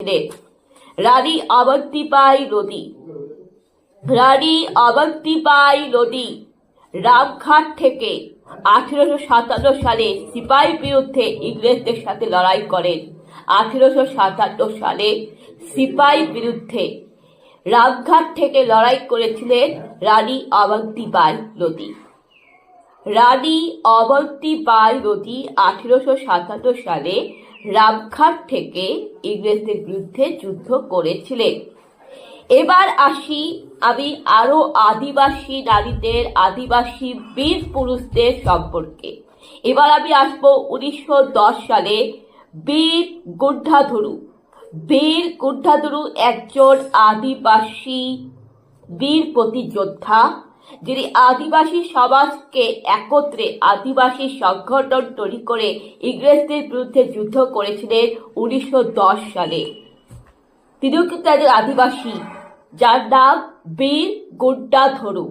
রানী অবন্তিবাই লোধি। রানী অবন্তিবাই লোধি রামঘাট থেকে 1857 সালে সিপাহীর বিরুদ্ধে ইংরেজদের সাথে লড়াই করেন। 1857 সালে সিপাহীর বিরুদ্ধে রামঘাট থেকে লড়াই করেছিলেন রানী অবন্তিবাই লোধি। রানী অবন্তিবাই লোধি 1857 সালে রামঘাট থেকে ইংরেজদের বিরুদ্ধে যুদ্ধ করেছিলেন। এবার আসি আমি আরো আদিবাসী নারীদের, আদিবাসী বীর পুরুষদের সম্পর্কে। এবার আমি আসবো 1910 সালে বীর গুন্ডাধরু। বীর গুন্ডাধরু একজন আদিবাসী বীর প্রতিযোদ্ধা, যিনি আদিবাসী সমাজকে একত্রে আদিবাসী সংগঠন তৈরি করে ইংরেজদের বিরুদ্ধে যুদ্ধ করেছিলেন 1910 সালে। তিনিও কিন্তু একজন আদিবাসী, যার নাম বীর গুন্ডাধরু।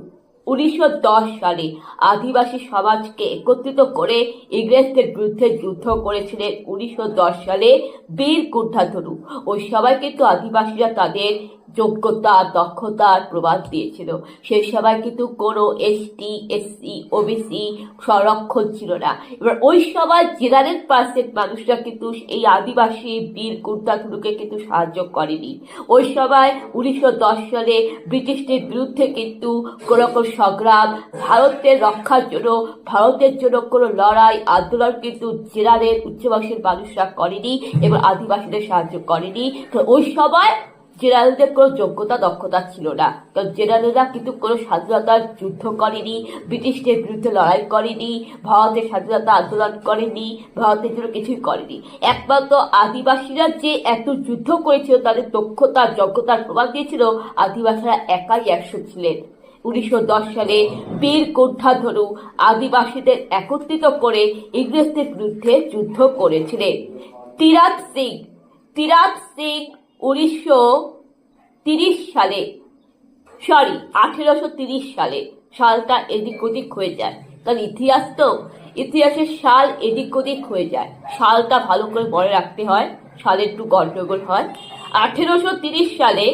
1910 সালে আদিবাসী সমাজকে একত্রিত করে ইংরেজদের বিরুদ্ধে যুদ্ধ করেছিলেন 1910 সালে বীর গুন্ডাধরু। ওই সবাই কিন্তু আদিবাসীরা তাদের যোগ্যতা, দক্ষতার প্রমাণ দিয়েছিল। সেই সময় কিন্তু কোনো এসটি, এসসি, ওবিসি সংরক্ষণ ছিল না। এবার ওই সময় জেনারেল পার্সেন্ট মানুষরা কিন্তু এই আদিবাসী বীর গুন্ডাধরুকে কিন্তু সাহায্য করেনি। ওই সময় 1910 সালে ব্রিটিশদের বিরুদ্ধে কিন্তু কোনো সংগ্রাম, ভারতের রক্ষার জন্য, ভারতের জন্য কোনো লড়াই আন্দোলন কিন্তু জেনারেল উচ্চবংশের মানুষরা করেনি এবং আদিবাসীদের সাহায্য করেনি। তো ওই সময় জেনারেলদের কোনো যোগ্যতা, দক্ষতা ছিল না। কারণ জেনারেলরা কিন্তু কোনো স্বাধীনতার যুদ্ধ করেনি, ব্রিটিশদের বিরুদ্ধে লড়াই করেনি, ভারতের স্বাধীনতা আন্দোলন করেনি, ভারতের জন্য কিছুই করেনি। একমাত্র আদিবাসীরা যে এত যুদ্ধ করেছিল, তাদের দক্ষতা, যোগ্যতার প্রমাণ দিয়েছিল, আদিবাসীরা একাই 100 ছিলেন। 1910 সালে বীর গুন্ডাধরু আদিবাসীদের একত্রিত করে ইংরেজদের বিরুদ্ধে যুদ্ধ করেছিলেন। তিরাথ সিং 1830 সালে, 1830 সালে, সালটা এদিক ওদিক হয়ে যায়, কারণ ইতিহাস তো, ইতিহাসের সাল এদিক ওদিক হয়ে যায়, সালটা ভালো করে মনে রাখতে হয়, সালে একটু গন্ডগোল হয়। 1830 সালে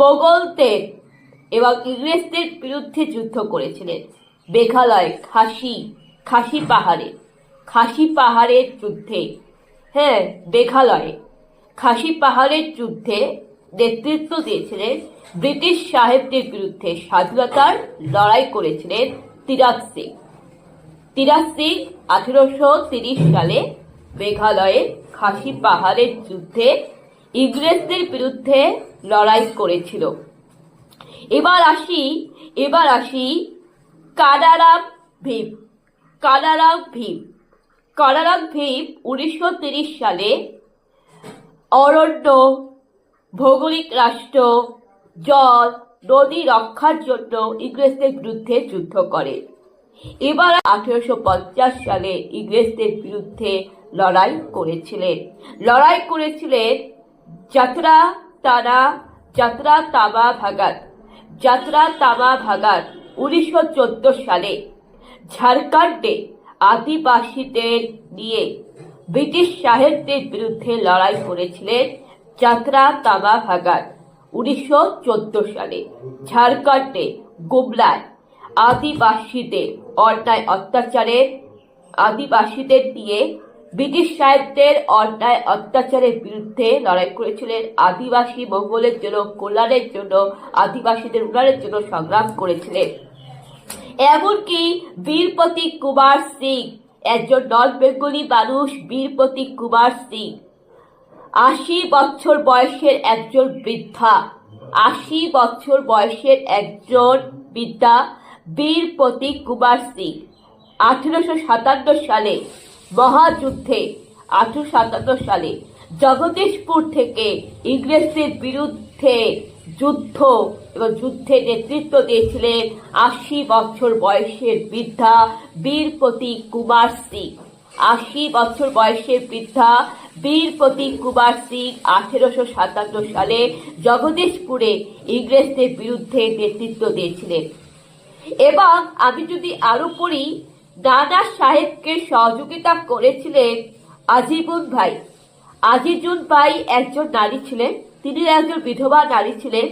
মোগলদের এবং ইংরেজদের বিরুদ্ধে যুদ্ধ করেছিলেন মেঘালয় খাসি পাহাড়ের যুদ্ধে। হ্যাঁ, মেঘালয়ে খাসি পাহাড়ের যুদ্ধে নেতৃত্ব দিয়েছিলেন, ব্রিটিশ সাহেবদের বিরুদ্ধে স্বাধীনতার লড়াই করেছিলেন তিরাথ সিং। 1830 সালে মেঘালয়ে খাসি পাহাড়ের যুদ্ধে ইংরেজদের বিরুদ্ধে লড়াই করেছিল। এবার আসি কানারাম ভীম। 1930 সালে অরণ্য, ভৌগোলিক রাষ্ট্র, জল, নদী রক্ষার জন্য ইংরেজদের বিরুদ্ধে যুদ্ধ করে। এবার 1850 সালে ইংরেজদের বিরুদ্ধে লড়াই করেছিলেন যাত্রা তামা ভাগাত। 1914 সালে ঝাড়খণ্ডে আদিবাসীদের নিয়ে ব্রিটিশ সাহেবদের বিরুদ্ধে লড়াই করেছিলেন যাত্রা তামা ভাগাত। 1914 সালে ঝাড়খণ্ডে গুমলায় আদিবাসীদের অন্যায় অত্যাচারের, আদিবাসীদের নিয়ে ব্রিটিশ সাহেবদের অন্যায় অত্যাচারের বিরুদ্ধে লড়াই করেছিলেন। আদিবাসী মঙ্গলের জন্য, কল্যাণের জন্য, আদিবাসীদের উন্নয়নের জন্য সংগ্রাম করেছিলেন। এমনকি বীর প্রতীক কুমার সিং, একজন নন বেঙ্গলি মানুষ, বীর প্রতীক কুমার সিং 80 বছর বয়সের একজন বৃদ্ধা, 80 বছর বয়সের একজন বৃদ্ধা বীর প্রতীক কুমার সিং 1857 সালে মহাযুদ্ধে, 1857 সালে জগদীশপুর থেকে ইংরেজদের বিরুদ্ধে যুদ্ধে নেতৃত্ব দিয়েছিলেন 80 বছর বয়সের বৃদ্ধা বীর প্রতীক কুমার সিং। 80 বছর বয়সের বৃদ্ধা বীর প্রতীক কুমার সিং 1857 সালে জগদীশপুরে ইংরেজদের বিরুদ্ধে নেতৃত্ব দিয়েছিলেন। এবং আমি যদি আরো পড়ি, নানা সাহেবকে সহযোগিতা করেছিলেন আজিমুন ভাই। আজিজুন বাই একজন নারী ছিলেন, তিনি একজন বিধবা নারী ছিলেন।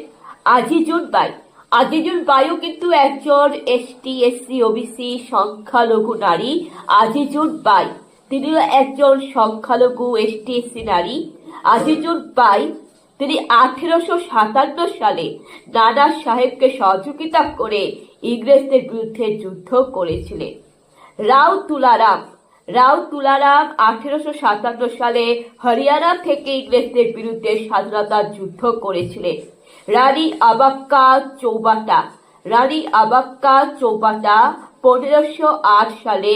আজিজুন বাই, আজিজুন বাইও কিন্তু একজন এসটি এসসি ওবিসি সংখ্যালঘু নারী। আজিজুন বাই তিনিও একজন সংখ্যালঘু এসটি এসসি নারী। আজিজুন বাই তিনি 1857 সালে নানা সাহেবকে সহযোগিতা করে ইংরেজদের বিরুদ্ধে যুদ্ধ করেছিলেন। রাও তুলারাম, রাও তুলারাম 1857 সালে হরিয়ানা থেকে ইংরেজদের বিরুদ্ধে স্বাধীনতার যুদ্ধ করেছিলেন। রানী আবাক্কা চৌবাটা, রানী আবাক্কা চৌবাটা 1508 সালে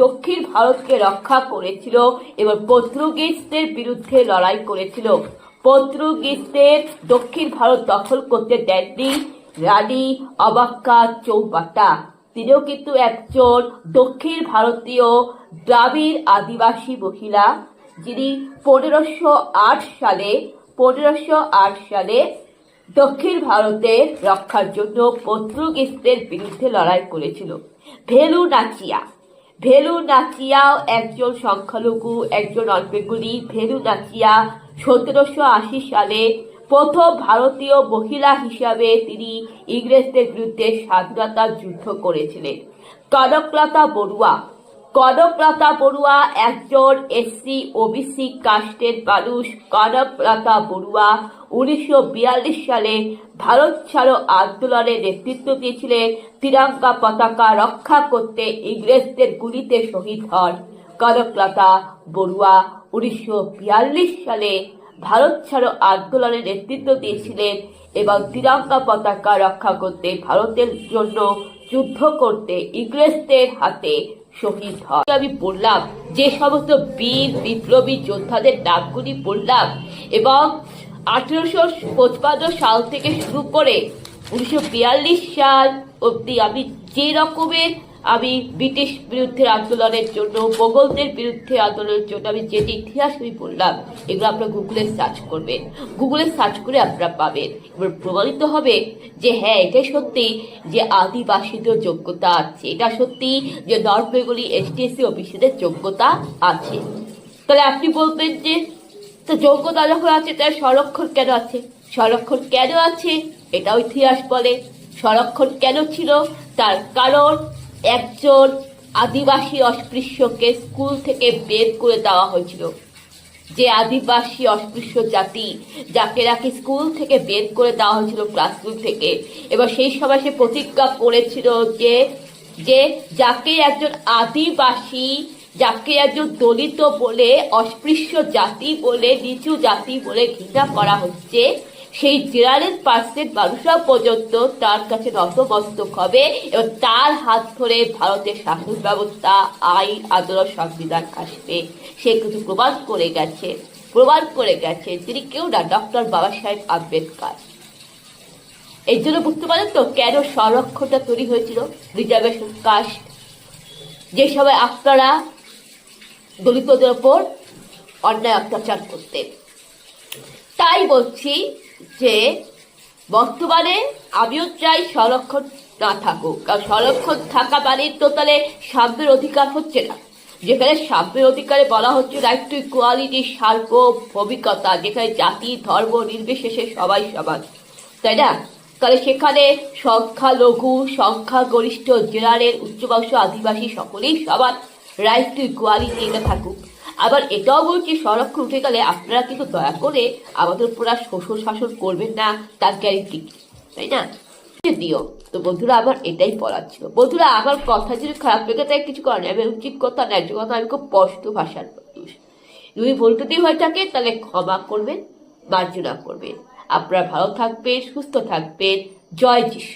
দক্ষিণ ভারতকে রক্ষা করেছিল এবং পর্তুগিজদের বিরুদ্ধে লড়াই করেছিল। পর্তুগিজদের দক্ষিণ ভারত দখল করতে দেননি রানী আবাক্কা চৌবাটা। তিনিও কিন্তু একজন দক্ষিণ ভারতীয় দ্রাবিড় আদিবাসী মহিলা, যিনি 1508 সালে দক্ষিণ ভারতের রক্ষার জন্য পর্তুগিজদের বিরুদ্ধে লড়াই করেছিল। ভেলু নাচিয়া, ভেলু নাচিয়াও একজন সংখ্যালঘু, একজন অল্পেগুলি। ভেলু নাচিয়া 1780 সালে প্রথম ভারতীয় মহিলা হিসাবে তিনি ইংরেজদের বিরুদ্ধে স্বাধীনতার যুদ্ধ করেছিলেন। কনকলতা বড়ুয়া, কনকলতা বড়ুয়া একজন এসসি ওবিসি কাস্টের মানুষ। কনকলতা বড়ুয়া 1942 সালে ভারত ছাড়ো আন্দোলনের নেতৃত্ব দিয়েছিলেন। তিরঙ্গা পতাকা রক্ষা করতে ইংরেজদের গুলিতে শহীদ হন। কনকলতা বড়ুয়া 1942 সালে ভারত ছাড়ো আন্দোলনে নেতৃত্ব দিয়েছিলেন এবং তিরঙ্গা পতাকা রক্ষা করতে, ভারতের জন্য যুদ্ধ করতে ইংরেজদের হাতে শহীদ হন। আমি বললাম যে সমস্ত বীর বিপ্লবী যোদ্ধাদের নামগুলি বললাম এবং 1855 সাল থেকে শুরু করে 1942 সাল অব্দি আমি যে রকমের ব্রিটিশ বিরুদ্ধে আন্দোলনের জন্য, মোগলদের বিরুদ্ধে আন্দোলনের জন্য আমি যে ইতিহাস বললাম, এগুলো আপনারা গুগলে সার্চ করবেন। গুগলে সার্চ করে আপনারা পাবেন। এবার প্রমাণিত হবে যে হ্যাঁ, এটাই সত্যি যে আদিবাসীদের যোগ্যতা আছে, এটা সত্যি যে নর্থ বেঙ্গলি এসটিএসসি অফিসারদের যোগ্যতা আছে। তাহলে আপনি বলবেন যে তো যোগ্যতা যখন আছে তার সংরক্ষণ কেন আছে? সংরক্ষণ কেন আছে এটাও ইতিহাস বলে। সংরক্ষণ কেন ছিল? তার কারণ একজন আদিবাসী অস্পৃশ্যকে স্কুল থেকে বের করে দেওয়া হয়েছিল। যে আদিবাসী অস্পৃশ্য জাতি, যাকে নাকি স্কুল থেকে বের করে দেওয়া হয়েছিল, ক্লাসরুম থেকে, এবার সেই সময় সে প্রতিজ্ঞা করেছিল যে যাকে একজন আদিবাসী, যাকে একজন দলিত বলে, অস্পৃশ্য জাতি বলে, নিচু জাতি বলে ঘৃণা করা হচ্ছে, সেই 0% মানুষরা পর্যন্ত তার কাছে নতমস্তক হবে এবং তার হাত ধরে ভারতের শাসন ব্যবস্থা, আইন, আদালত, সংবিধান আসবে। সে কিছু প্রমাণ করে গেছে তিনি কেউ না, ডক্টর বাবা সাহেব আম্বেদকর। এই জন্য বুঝতে পারেন তো কেন সংরক্ষণটা তৈরি হয়েছিল, রিজার্ভেশন কাস্ট। যে সময় আপনারা দলিতদের ওপর অন্যায় অত্যাচার করতেন। তাই বলছি যে বর্তমানে আমিও চাই সংরক্ষণ না থাকুক, কারণ সংরক্ষণ থাকা মানে তো তাহলে সাম্যের অধিকার হচ্ছে না। যেখানে সাম্যের অধিকারে বলা হচ্ছে রাইট টু ইকুয়ালিটি, সার্বভৌমিকতা, যেখানে জাতি ধর্ম নির্বিশেষে সবাই সমান, তাই না? তাহলে সেখানে সংখ্যালঘু, সংখ্যাগরিষ্ঠ, জেনারেল, উচ্চবংশ, আদিবাসী সকলেই সবার রাইট টু ইকুয়ালিটি এটা থাকুক। আবার এটাও বলছি সংরক্ষণ উঠে গেলে আপনারা কিন্তু দয়া করে আমাদের উপর আর শোষণ শাসন করবেন না, তার গ্যারেন্টি, তাই না? দিও তো বন্ধুরা, আমার এটাই বলার ছিল। বন্ধুরা, আমার কথা যদি খারাপ লেগে থাকে কিছু করেন, আমি উচিত কথা, ন্যায্য কথা, আমি খুব স্পষ্ট ভাষার মানুষ। যদি ভুল ত্রুটি হয়ে থাকে তাহলে ক্ষমা করবেন, মার্জনা করবেন। আপনারা ভালো থাকবেন, সুস্থ থাকবেন। জয় যিশু।